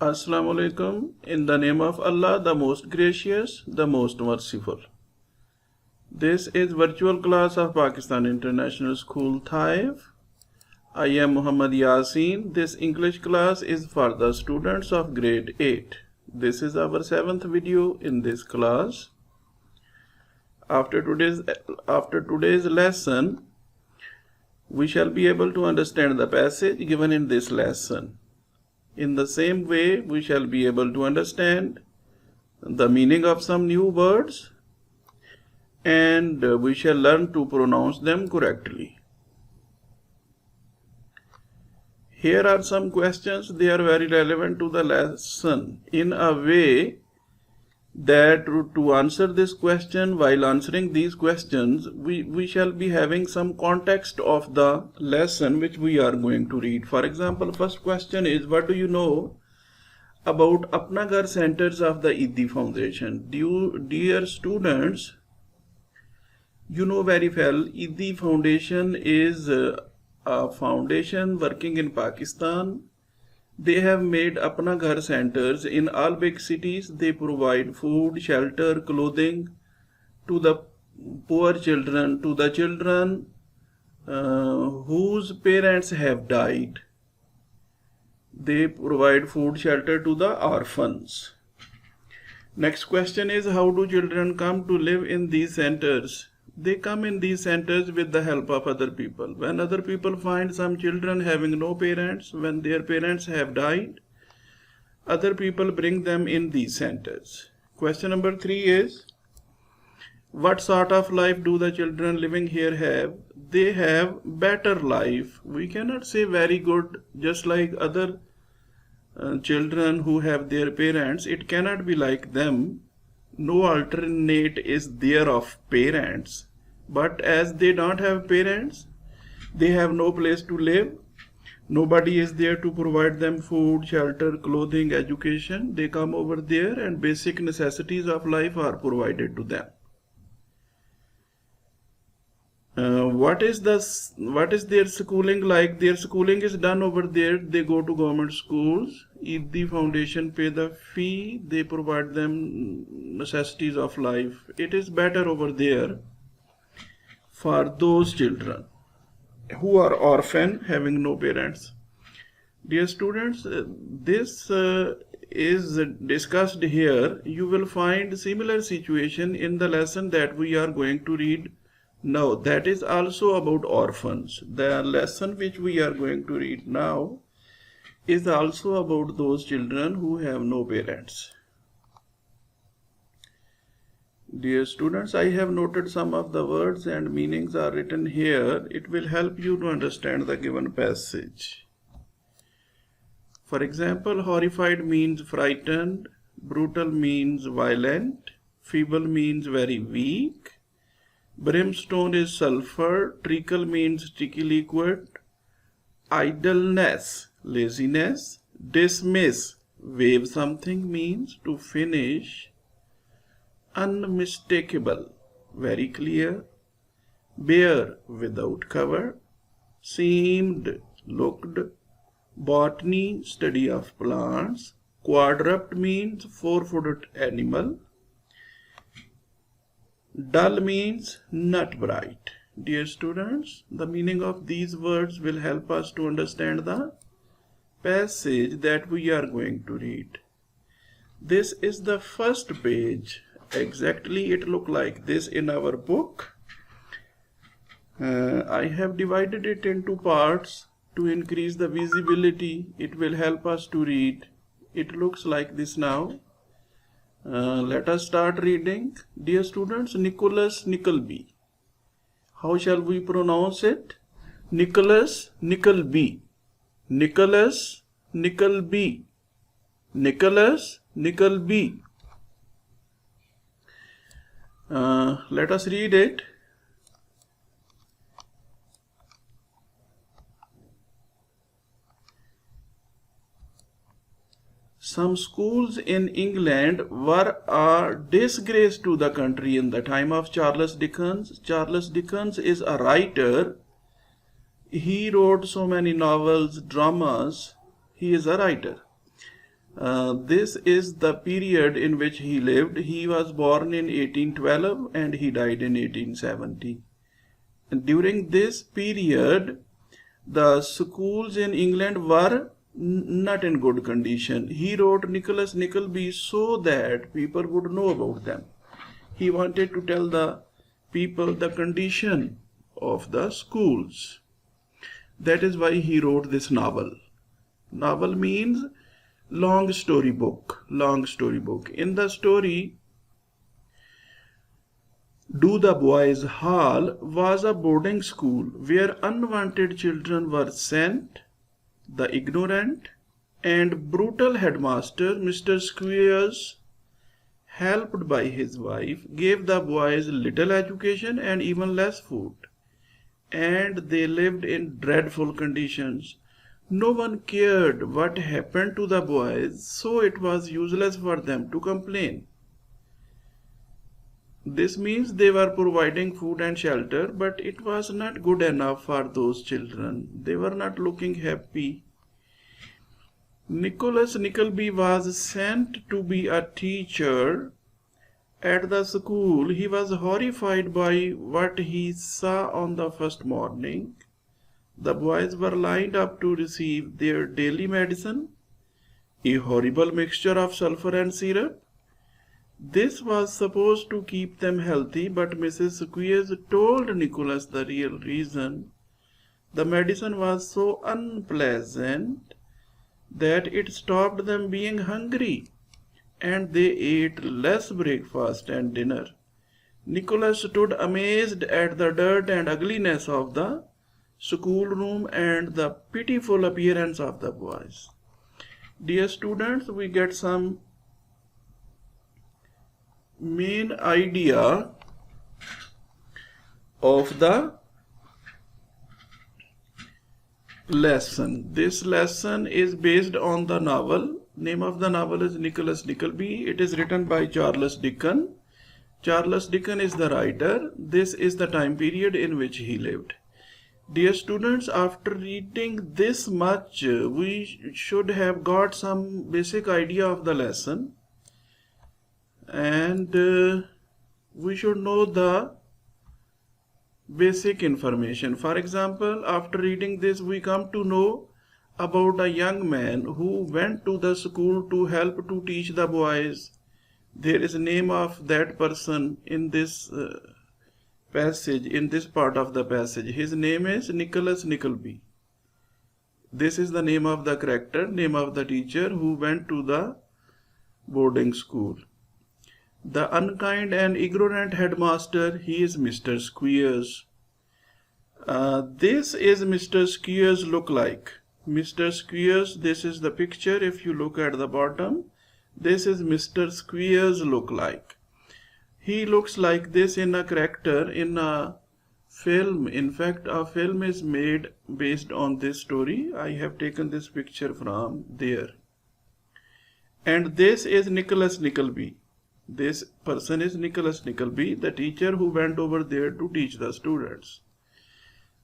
Assalamu alaikum. In the name of Allah, the most gracious, the most merciful. This is virtual class of Pakistan International School Taif. I am Muhammad Yasin. This English class is for the students of grade 8. This is our 7th video in this class. After today's lesson, we shall be able to understand the passage given in this lesson. In the same way, we shall be able to understand the meaning of some new words, and we shall learn to pronounce them correctly. Here are some questions. They are very relevant to the lesson in a way that to answer this question, while answering these questions, we shall be having some context of the lesson which we are going to read. For example, first question is, what do you know about Apna Ghar centers of the IDI Foundation? Dear students, you know very well, IDI Foundation is a foundation working in Pakistan. They have made Apna Ghar centers in all big cities. They provide food, shelter, clothing to the poor children, to the children whose parents have died. They provide food, shelter to the orphans. Next question is, how do children come to live in these centers? They come in these centers with the help of other people. When other people find some children having no parents, when their parents have died, other people bring them in these centers. Question number 3 is, what sort of life do the children living here have? They have better life. We cannot say very good, just like other children who have their parents. It cannot be like them. No alternate is there of parents, but as they don't have parents, they have no place to live. Nobody is there to provide them food, shelter, clothing, education. They come over there and basic necessities of life are provided to them. What is their schooling like? Their schooling is done over there. They go to government schools. If the foundation pay the fee, they provide them necessities of life. It is better over there for those children who are orphan, having no parents. Dear students, this is discussed here. You will find similar situation in the lesson that we are going to read now. That is also about orphans. The lesson which we are going to read now is also about those children who have no parents. Dear students, I have noted some of the words and meanings are written here. It will help you to understand the given passage. For example, horrified means frightened, brutal means violent, feeble means very weak, brimstone is sulfur, treacle means sticky liquid, idleness, laziness, dismiss, wave something means to finish, unmistakable, very clear, bare, without cover, seemed, looked, botany, study of plants, quadruped means four-footed animal, dull means not bright. Dear students, the meaning of these words will help us to understand the passage that we are going to read. This is the first page. Exactly, it looks like this in our book. I have divided it into parts to increase the visibility. It will help us to read. It looks like this now. Let us start reading. Dear students, Nicholas Nickleby. How shall we pronounce it? Nicholas Nickleby. Nicholas Nickleby. Nicholas Nickleby. Let us read it. Some schools in England were a disgrace to the country in the time of Charles Dickens. Charles Dickens is a writer. He wrote so many novels, dramas. He is a writer. This is the period in which he lived. He was born in 1812 and he died in 1870. And during this period, the schools in England were not in good condition. He wrote Nicholas Nickleby so that people would know about them. He wanted to tell the people the condition of the schools. That is why he wrote this novel. Novel means long story book. Long story book. In the story, Do the Boys Hall was a boarding school where unwanted children were sent. The ignorant and brutal headmaster, Mr. Squeers, helped by his wife, gave the boys little education and even less food. And they lived in dreadful conditions. No one cared what happened to the boys, so it was useless for them to complain. This means they were providing food and shelter, but it was not good enough for those children. They were not looking happy. Nicholas Nickleby was sent to be a teacher at the school. He was horrified by what he saw on the first morning. The boys were lined up to receive their daily medicine, a horrible mixture of sulfur and syrup. This was supposed to keep them healthy, but Mrs. Squeers told Nicholas the real reason. The medicine was so unpleasant that it stopped them being hungry, and they ate less breakfast and dinner. Nicholas stood amazed at the dirt and ugliness of the schoolroom and the pitiful appearance of the boys. Dear students, we get some main idea of the lesson. This lesson is based on the novel. Name of the novel is Nicholas Nickleby. It is written by Charles Dickens. Charles Dickens is the writer. This is the time period in which he lived. Dear students, after reading this much, we should have got some basic idea of the lesson. And we should know the basic information. For example, after reading this, we come to know about a young man who went to the school to help to teach the boys. There is a name of that person in this passage, in this part of the passage. His name is Nicholas Nickleby. This is the name of the character, name of the teacher who went to the boarding school. The unkind and ignorant headmaster, he is Mr. Squeers. This is Mr. Squeers look like. Mr. Squeers, this is the picture. If you look at the bottom, this is Mr. Squeers look like. He looks like this in a character in a film. In fact, a film is made based on this story. I have taken this picture from there. And this is Nicholas Nickleby. This person is Nicholas Nickleby, the teacher who went over there to teach the students.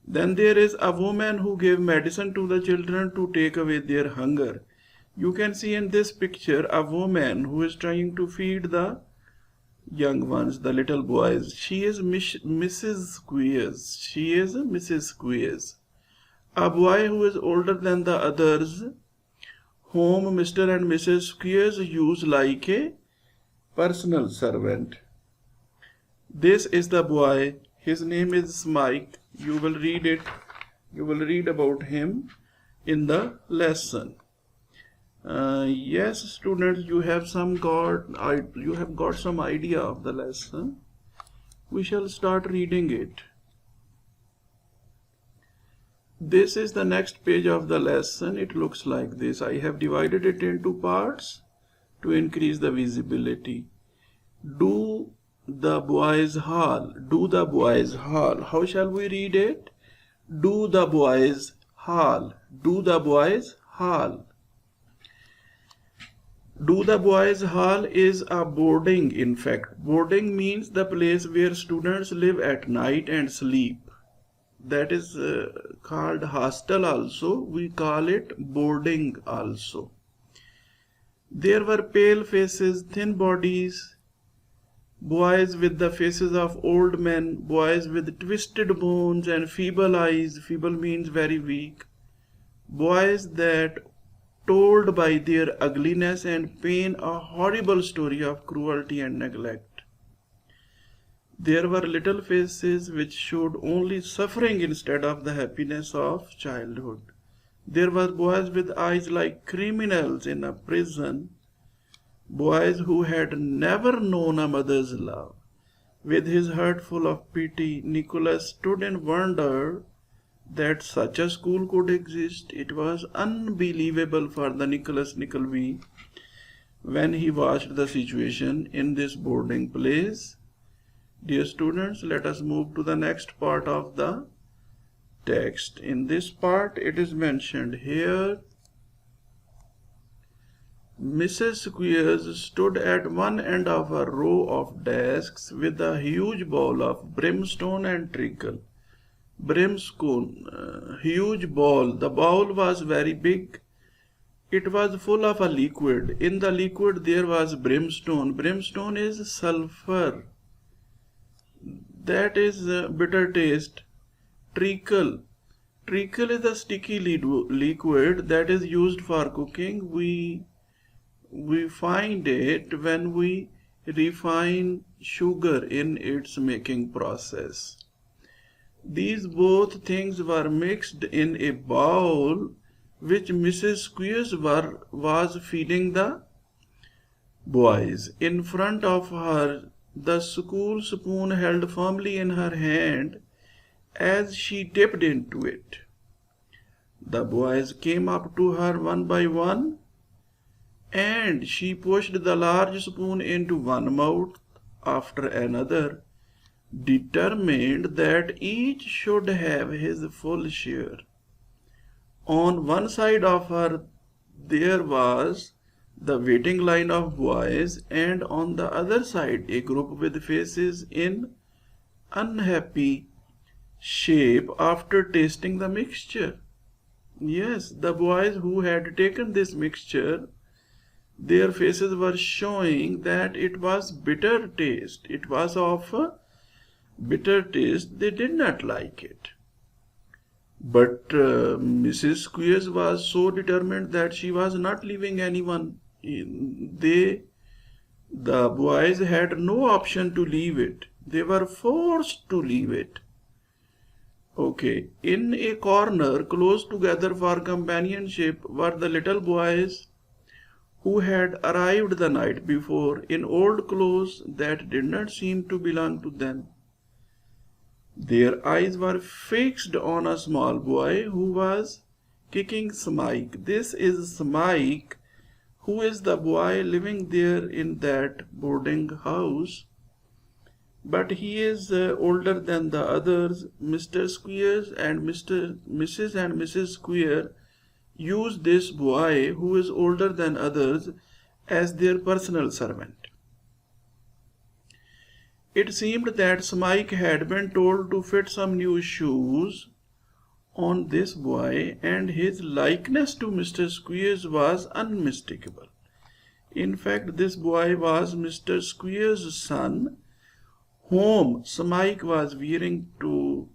Then there is a woman who gave medicine to the children to take away their hunger. You can see in this picture a woman who is trying to feed the young ones, the little boys. She is Mrs. Squeers. She is Mrs. Squeers. A boy who is older than the others, whom Mr. and Mrs. Squeers use like a personal servant. This is the boy. His name is Smike. You will read it. You will read about him in the lesson. Yes, students, you have got some idea of the lesson. We shall start reading it. This is the next page of the lesson. It looks like this. I have divided it into parts to increase the visibility. Do the Boys Hall. Do the Boys Hall. How shall we read it? Do the Boys Hall. Do the Boys Hall. Do the Boys Hall is a boarding. In fact, boarding means the place where students live at night and sleep. That is called hostel also. We call it boarding also. There were pale faces, thin bodies, boys with the faces of old men, boys with twisted bones and feeble eyes. Feeble means very weak. Boys that told by their ugliness and pain a horrible story of cruelty and neglect. There were little faces which showed only suffering instead of the happiness of childhood. There were boys with eyes like criminals in a prison, boys who had never known a mother's love. With his heart full of pity, Nicholas stood in wonder that such a school could exist. It was unbelievable for the Nicholas Nickleby when he watched the situation in this boarding place. Dear students, let us move to the next part of the text. In this part, it is mentioned here, Mrs. Squeers stood at one end of a row of desks with a huge bowl of brimstone and treacle. Brimstone, huge bowl. The bowl was very big. It was full of a liquid. In the liquid there was brimstone. Brimstone is sulfur. That is bitter taste. Treacle. Treacle is a sticky liquid that is used for cooking. We find it when we refine sugar in its making process. These both things were mixed in a bowl which Mrs. Squeers was feeding the boys. In front of her, the school spoon held firmly in her hand as she dipped into it. The boys came up to her one by one, and she pushed the large spoon into one mouth after another, determined that each should have his full share. On one side of her there was the waiting line of boys, and on the other side a group with faces in unhappy shape after tasting the mixture. Yes, the boys who had taken this mixture, their faces were showing that it was bitter taste. It was of a bitter taste. They did not like it. But Mrs. Squeers was so determined that she was not leaving anyone. The boys had no option to leave it. They were forced to leave it. Okay, in a corner close together for companionship were the little boys who had arrived the night before in old clothes that did not seem to belong to them. Their eyes were fixed on a small boy who was kicking Smike. This is Smike, who is the boy living there in that boarding house. But he is older than the others. Mr. Squeers and Mrs. and Mrs. Squeer use this boy, who is older than others, as their personal servant. It seemed that Smike had been told to fit some new shoes on this boy, and his likeness to Mr. Squeers was unmistakable. In fact, this boy was Mr. Squeers' son, whom Smike was trying to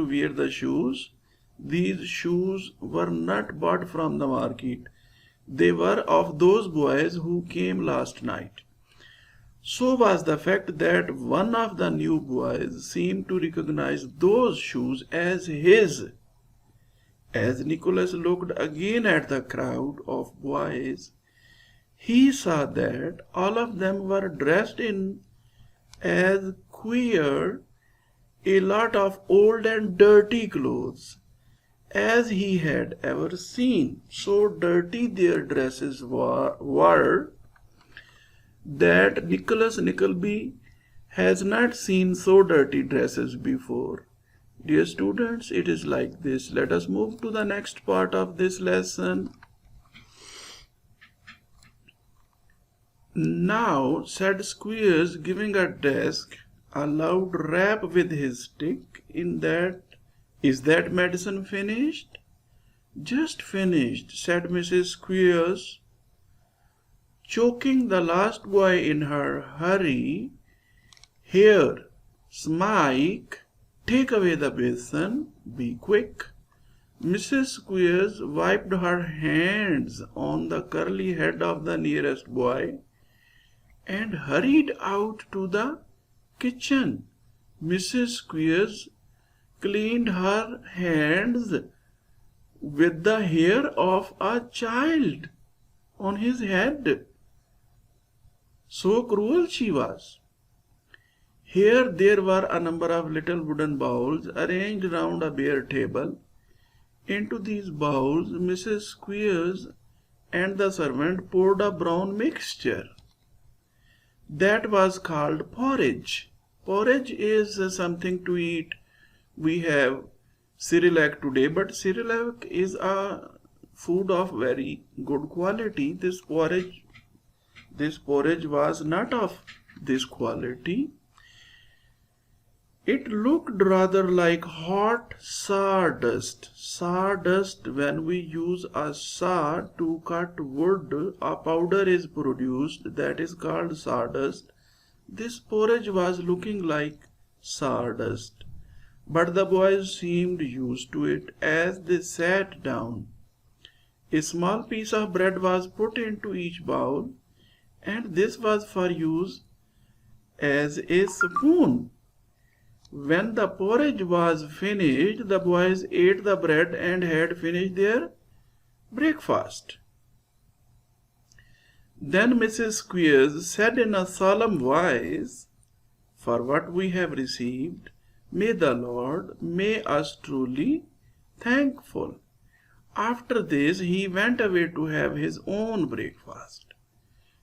wear the shoes. These shoes were not bought from the market. They were of those boys who came last night. So was the fact that one of the new boys seemed to recognize those shoes as his. As Nicholas looked again at the crowd of boys, he saw that all of them were dressed in as queer a lot of old and dirty clothes as he had ever seen. So dirty their dresses were that Nicholas Nickleby has not seen so dirty dresses before. Dear students, it is like this. Let us move to the next part of this lesson. Now, said Squeers, giving a desk a loud rap with his stick, is that medicine finished? Just finished, said Mrs. Squeers. choking the last boy in her hurry. Here, Smike, take away the basin, be quick. Mrs. Squeers wiped her hands on the curly head of the nearest boy and hurried out to the kitchen. Mrs. Squeers cleaned her hands with the hair of a child on his head. So cruel she was. Here there were a number of little wooden bowls arranged round a bare table. Into these bowls Mrs. Squeers and the servant poured a brown mixture. That was called porridge. Porridge is something to eat. We have Cerelac today, but Cerelac is a food of very good quality. This porridge was not of this quality. It looked rather like hot sawdust. Sawdust, when we use a saw to cut wood, a powder is produced that is called sawdust. This porridge was looking like sawdust, but the boys seemed used to it as they sat down. A small piece of bread was put into each bowl, and this was for use as a spoon. When the porridge was finished, the boys ate the bread and had finished their breakfast. Then Mrs. Squeers said in a solemn voice, "For what we have received, may the Lord make us truly thankful." After this, he went away to have his own breakfast.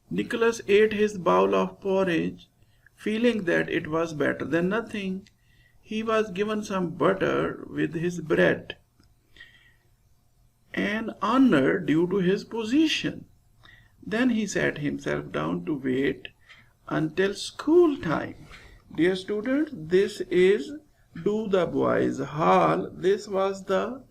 Nicholas ate his bowl of porridge, feeling that it was better than nothing. He was given some butter with his bread, an honor due to his position. Then he sat himself down to wait until school time. Dear students, this is Do the Boys Hall. This was the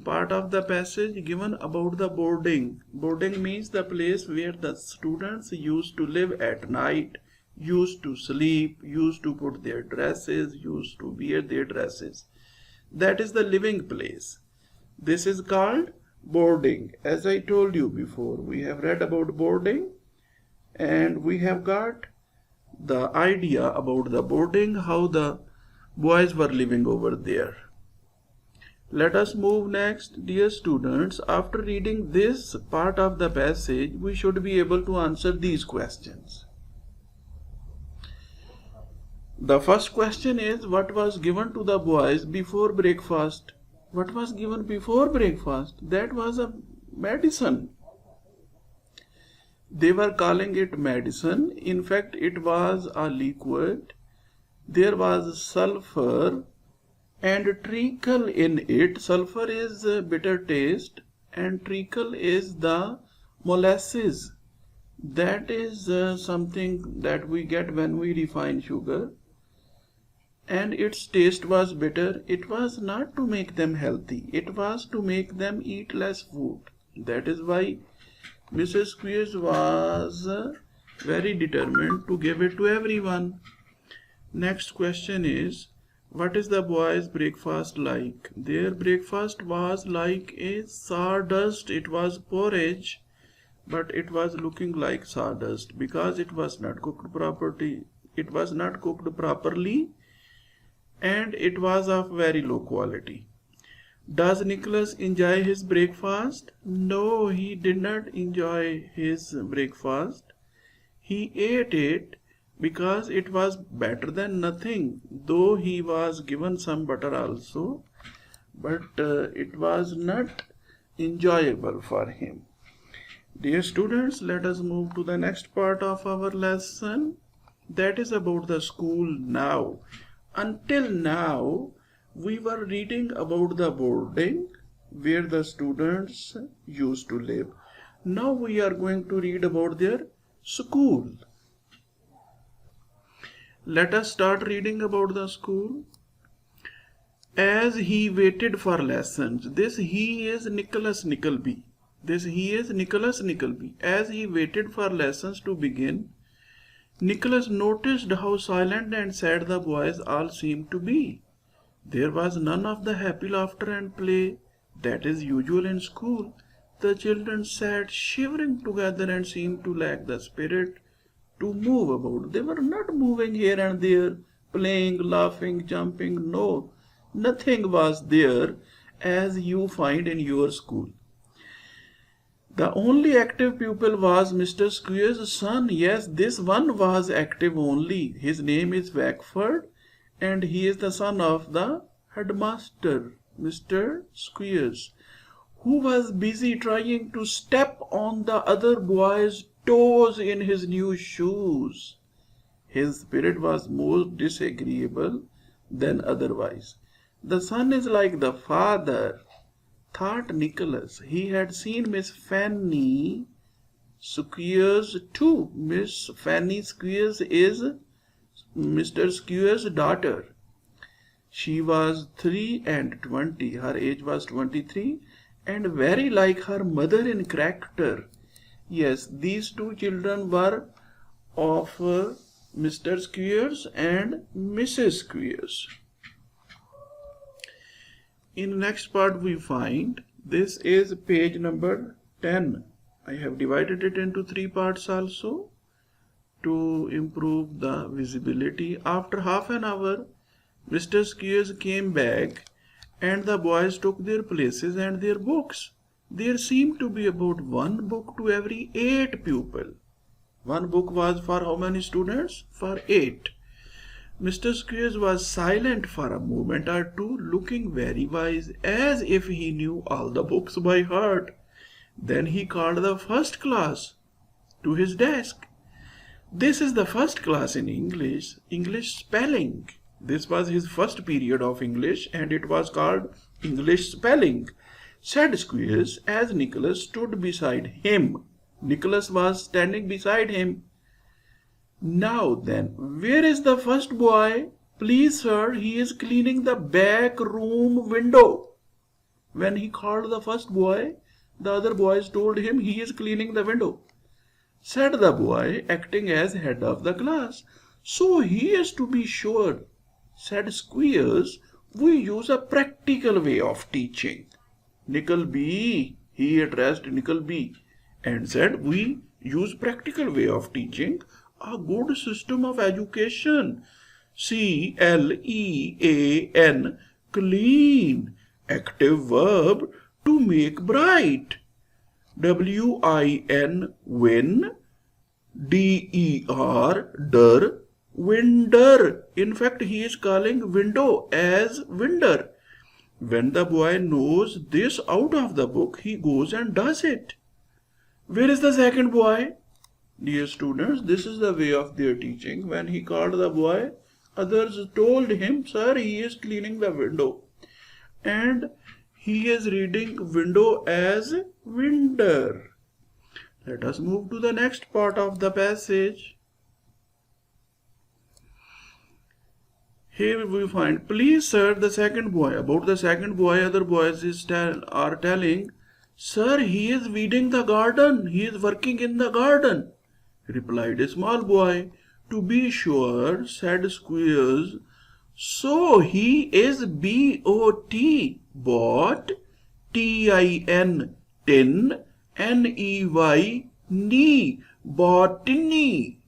part of the passage given about the boarding. Boarding means the place where the students used to live at night, used to sleep, used to put their dresses, used to wear their dresses. That is the living place. This is called boarding. As I told you before, we have read about boarding and we have got the idea about the boarding, how the boys were living over there. Let us move next. Dear students, after reading this part of the passage, we should be able to answer these questions. The first question is, what was given to the boys before breakfast? What was given before breakfast? That was a medicine. They were calling it medicine. In fact, it was a liquid. There was sulfur and treacle in it. Sulfur is bitter taste and treacle is the molasses. That is something that we get when we refine sugar. And its taste was bitter. It was not to make them healthy. It was to make them eat less food. That is why Mrs. Squeers was very determined to give it to everyone. Next question is, what is the boys' breakfast like? Their breakfast was like a sawdust. It was porridge, but it was looking like sawdust because it was not cooked properly. It was not cooked properly. And it was of very low quality. Does Nicholas enjoy his breakfast? No, he did not enjoy his breakfast. He ate it because it was better than nothing, though he was given some butter also, but it was not enjoyable for him. Dear students, let us move to the next part of our lesson. That is about the school now. Until now, we were reading about the boarding where the students used to live. Now we are going to read about their school. Let us start reading about the school. As he waited for lessons, this he is Nicholas Nickleby. This he is Nicholas Nickleby. As he waited for lessons to begin, Nicholas noticed how silent and sad the boys all seemed to be. There was none of the happy laughter and play that is usual in school. The children sat shivering together and seemed to lack the spirit to move about. They were not moving here and there, playing, laughing, jumping. No, nothing was there as you find in your school. The only active pupil was Mr. Squeer's son. Yes, this one was active only. His name is Wackford, and he is the son of the headmaster, Mr. Squeers, who was busy trying to step on the other boy's toes in his new shoes. His spirit was more disagreeable than otherwise. The son is like the father, thought Nicholas. He had seen Miss Fanny Squeers too. Miss Fanny Squeers is Mr. Squeers' daughter. She was 23. Her age was 23 and very like her mother in character. Yes, these two children were of Mr. Squeers and Mrs. Squeers. In the next part we find, this is page number 10. I have divided it into 3 parts also to improve the visibility. After half an hour, Mr. Squeers came back and the boys took their places and their books. There seemed to be about 1 book to every 8 pupils. 1 book was for how many students? For 8. Mr. Squeers was silent for a moment or two, looking very wise, as if he knew all the books by heart. Then he called the first class to his desk. This is the first class in English spelling. This was his first period of English and it was called English spelling, said Squeers as Nicholas stood beside him. Nicholas was standing beside him. Now then, where is the first boy? Please, sir, he is cleaning the back room window. When he called the first boy, the other boys told him he is cleaning the window, said the boy, acting as head of the class. So he is to be sure, said Squeers. We use a practical way of teaching. Nickleby, he addressed Nickleby and said, we use practical way of teaching. A good system of education. C-L-E-A-N, clean. Active verb, to make bright. W-I-N, win. D-E-R, der, winder. In fact, he is calling window as winder. When the boy knows this out of the book, he goes and does it. Where is the second boy? Dear students, this is the way of their teaching. When he called the boy, others told him, sir, he is cleaning the window. And he is reading window as winder. Let us move to the next part of the passage. Here we find, please, sir, the second boy. About the second boy, other boys are telling, sir, he is weeding the garden. He is working in the garden, replied a small boy. To be sure, said Squeers. So he is B-O-T, bought, T-I-N, tin, N-E-Y, knee, botany.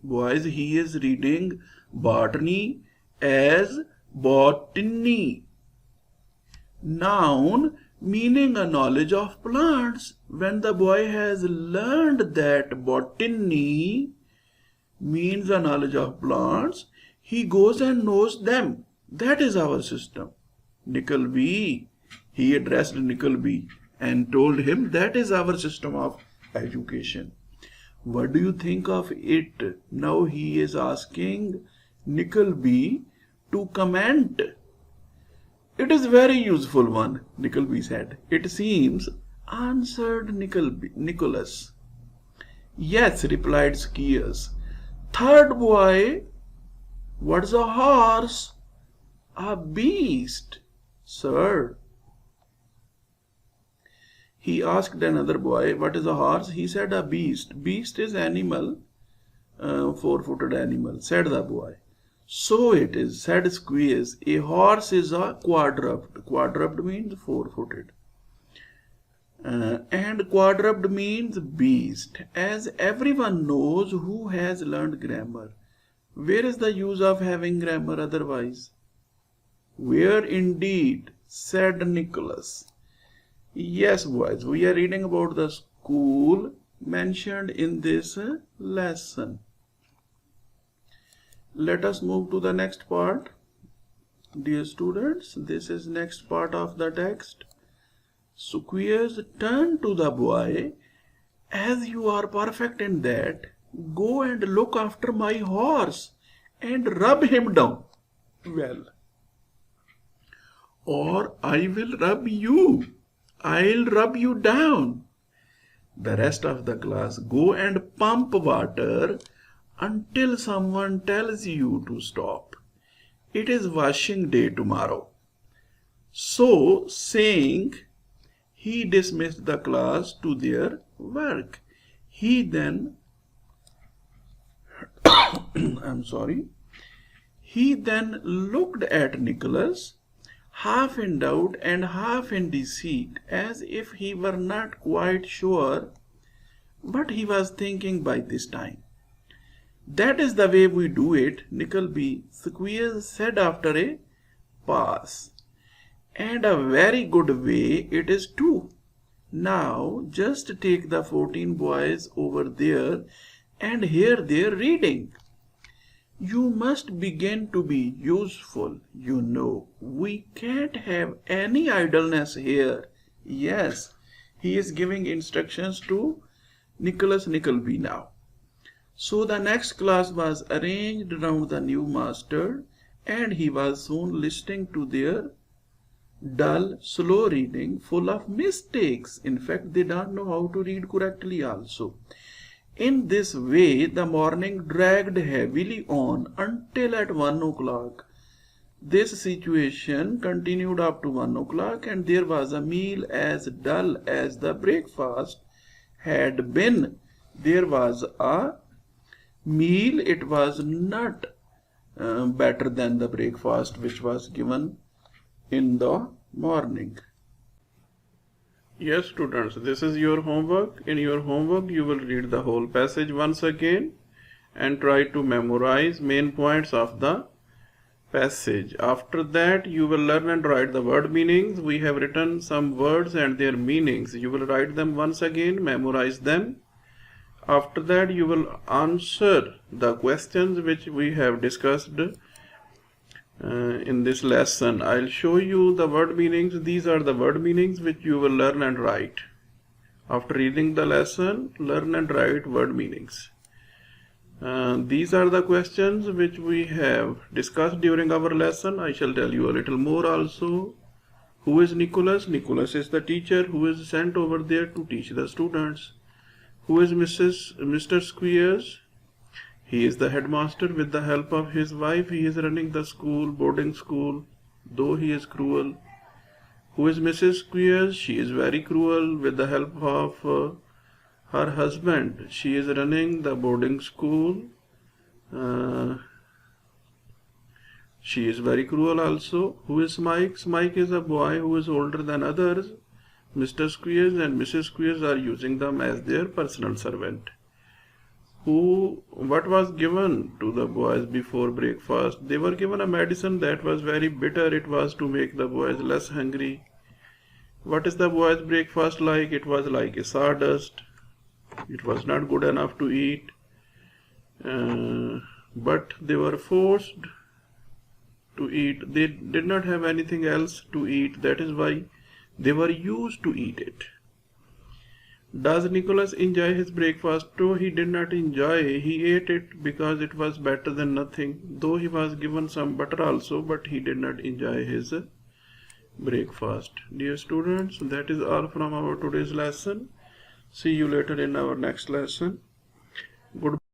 Boys, he is reading botany as botany. Noun, meaning a knowledge of plants. When the boy has learned that botany means a knowledge of plants, he goes and knows them. That is our system. Nickleby, he addressed Nickleby and told him that is our system of education. What do you think of it? Now he is asking Nickleby to comment. It is very useful one, Nickleby said. It seems, answered Nicholas. Yes, replied Squeers. Third boy, what's a horse? A beast, sir. He asked another boy, what is a horse? He said, a beast. Beast is animal, four-footed animal, said the boy. So it is, said Squeeze, a horse is a quadruped. Quadruped means four-footed. And quadruped means beast. As everyone knows who has learned grammar. Where is the use of having grammar otherwise? Where indeed, said Nicholas. Yes, boys, we are reading about the school mentioned in this lesson. Let us move to the next part. Dear students, this is next part of the text. Squeeze turned to the boy, as you are perfect in that, go and look after my horse and rub him down well. Or I will rub you. I'll rub you down. The rest of the class go and pump water until someone tells you to stop. It is washing day tomorrow. So saying, he dismissed the class to their work. He then He then looked at Nicholas, half in doubt and half in deceit, as if he were not quite sure what he was thinking by this time. That is the way we do it, Nickleby, Squeeze said after a pause. And a very good way it is too. Now just take the 14 boys over there and hear their reading. You must begin to be useful, you know. We can't have any idleness here. Yes, he is giving instructions to Nicholas Nickleby now. So the next class was arranged around the new master, and he was soon listening to their dull, slow reading full of mistakes. In fact, they don't know how to read correctly also. In this way, the morning dragged heavily on until at 1 o'clock. This situation continued up to 1 o'clock, and there was a meal as dull as the breakfast had been. There was a meal, it was not better than the breakfast which was given in the morning. Yes, students, this is your homework. In your homework, you will read the whole passage once again and try to memorize main points of the passage. After that, you will learn and write the word meanings. We have written some words and their meanings. You will write them once again, memorize them. After that, you will answer the questions which we have discussed in this lesson. I'll show you the word meanings. These are the word meanings which you will learn and write. After reading the lesson, learn and write word meanings. These are the questions which we have discussed during our lesson. I shall tell you a little more also. Who is Nicholas? Nicholas is the teacher who is sent over there to teach the students. Who is Mr. Squeeze? He is the headmaster. With the help of his wife, he is running the school, boarding school, though he is cruel. Who is Mrs. Squeeze? She is very cruel. With the help of her husband, she is running the boarding school. She is very cruel also. Who is Smike? Smike is a boy who is older than others. Mr. Squeeze and Mrs. Squeeze are using them as their personal servant. What was given to the boys before breakfast? They were given a medicine that was very bitter. It was to make the boys less hungry. What is the boys' breakfast like? It was like a sawdust. It was not good enough to eat. But they were forced to eat. They did not have anything else to eat. That is why they were used to eat it. Does Nicholas enjoy his breakfast? No, he did not enjoy. He ate it because it was better than nothing. Though he was given some butter also, but he did not enjoy his breakfast. Dear students, that is all from our today's lesson. See you later in our next lesson. Goodbye.